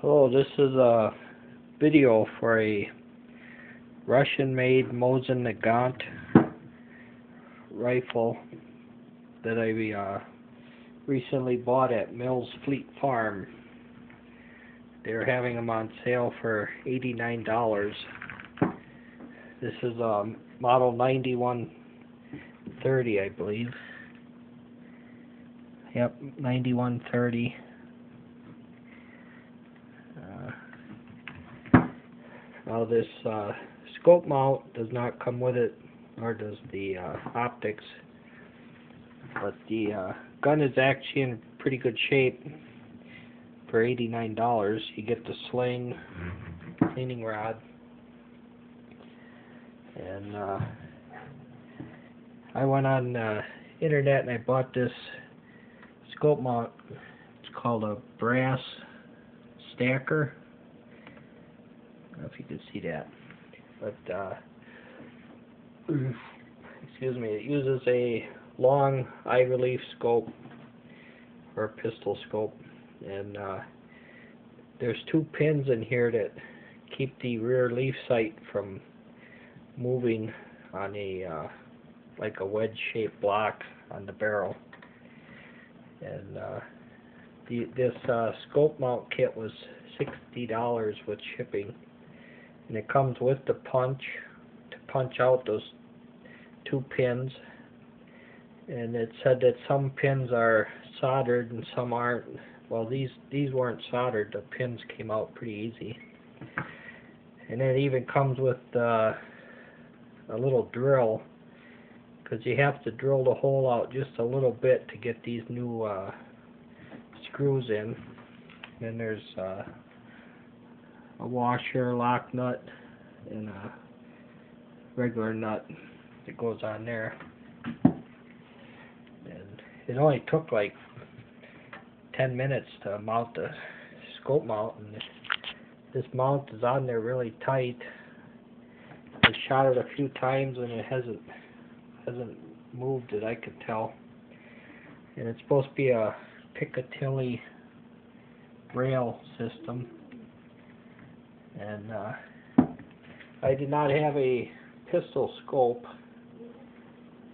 Hello, this is a video for a Russian-made Mosin Nagant rifle that I recently bought at Mills Fleet Farm. They're having them on sale for $89. This is a model 9130, I believe. Yep, 9130. Now this scope mount does not come with it, nor does the optics, but the gun is actually in pretty good shape for $89. You get the sling, cleaning rod, and I went on the internet and I bought this scope mount. It's called a brass stacker. I don't know if you can see that, but excuse me, it uses a long eye relief scope or pistol scope, and there's two pins in here that keep the rear leaf sight from moving on a like a wedge-shaped block on the barrel. And this scope mount kit was $60 with shipping. And it comes with the punch to punch out those two pins, and it said that some pins are soldered and some aren't. Well, these weren't soldered. The pins came out pretty easy. And it even comes with a little drill, because you have to drill the hole out just a little bit to get these new screws in. And there's a washer, lock nut, and a regular nut that goes on there. And it only took like 10 minutes to mount the scope mount, and this mount is on there really tight. I shot it a few times and it hasn't moved that I could tell. And it's supposed to be a Picatinny rail system. And I did not have a pistol scope,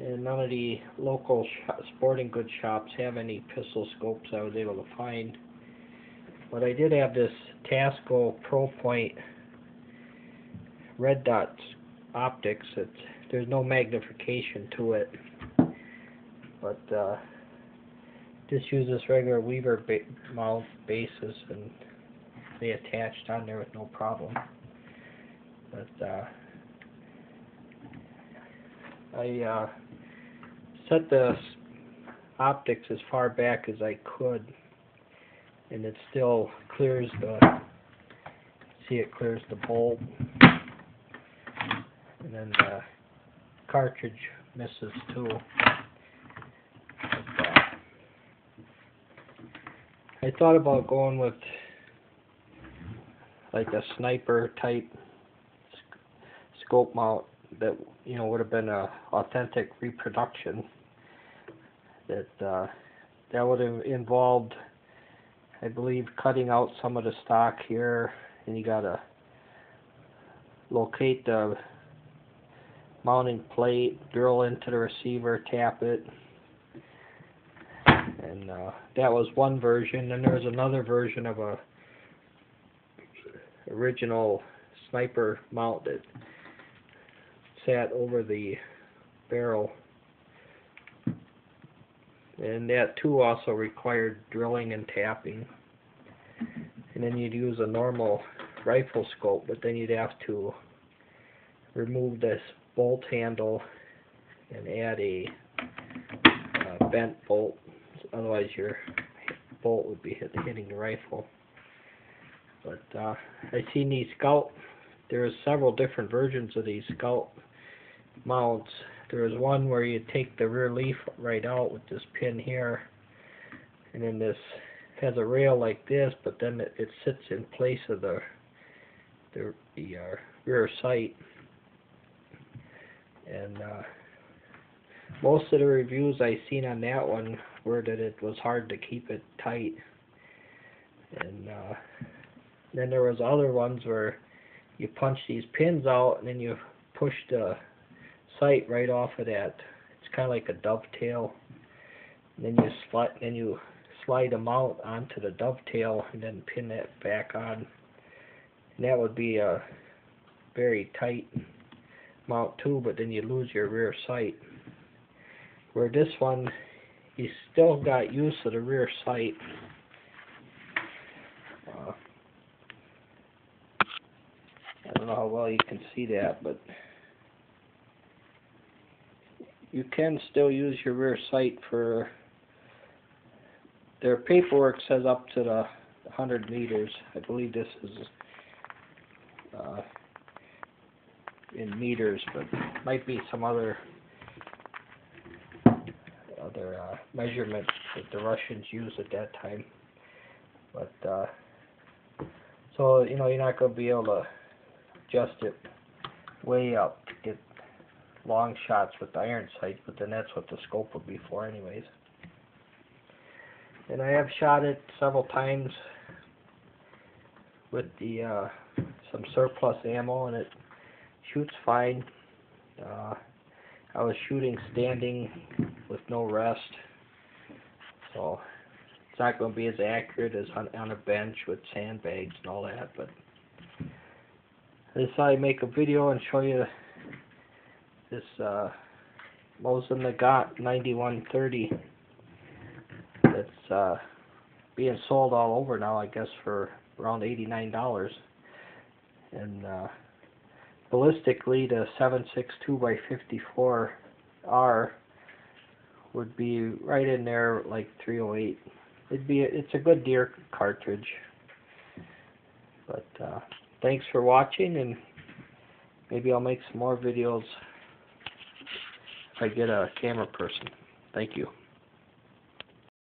and none of the local sporting goods shops have any pistol scopes I was able to find. But I did have this Tasco Pro Point red dot optics. There's no magnification to it, but just use this regular Weaver mount bases, and they attached on there with no problem. But I set the optics as far back as I could, and it still clears it clears the bolt, and then the cartridge misses too. But, I thought about going with like a sniper type scope mount that would have been a authentic reproduction. That would have involved, I believe, cutting out some of the stock here, and you gotta locate the mounting plate, drill into the receiver, tap it, and that was one version. And there was another version of a original sniper mount that sat over the barrel, and that too also required drilling and tapping. And then you'd use a normal rifle scope, but then you'd have to remove this bolt handle and add a bent bolt, otherwise your bolt would be hitting the rifle. But I seen these Scout. There's several different versions of these Scout mounts. There's one where you take the rear leaf right out with this pin here, and then this has a rail like this, but then it sits in place of the rear sight. And most of the reviews I seen on that one were that it was hard to keep it tight. And then there was other ones where you punch these pins out and then you push the sight right off of that. It's kind of like a dovetail. And then you slide them out onto the dovetail and then pin that back on. And that would be a very tight mount too, but then you lose your rear sight. Where this one, you still got use of the rear sight. I don't know how well you can see that, but you can still use your rear sight for, their paperwork says up to the 100 meters. I believe this is in meters, but might be some other measurement that the Russians used at that time. But so you know, you're not going to be able to adjust it way up to get long shots with the iron sight, but then that's what the scope would be for anyways. And I have shot it several times with the some surplus ammo, and it shoots fine. I was shooting standing with no rest, so it's not going to be as accurate as on a bench with sandbags and all that, but I decided to make a video and show you this Mosin Nagant M1891 that's being sold all over now, I guess, for around $89. And ballistically, the 7.62x54R would be right in there, like 308. It's a good deer cartridge. But thanks for watching, and maybe I'll make some more videos if I get a camera person. Thank you.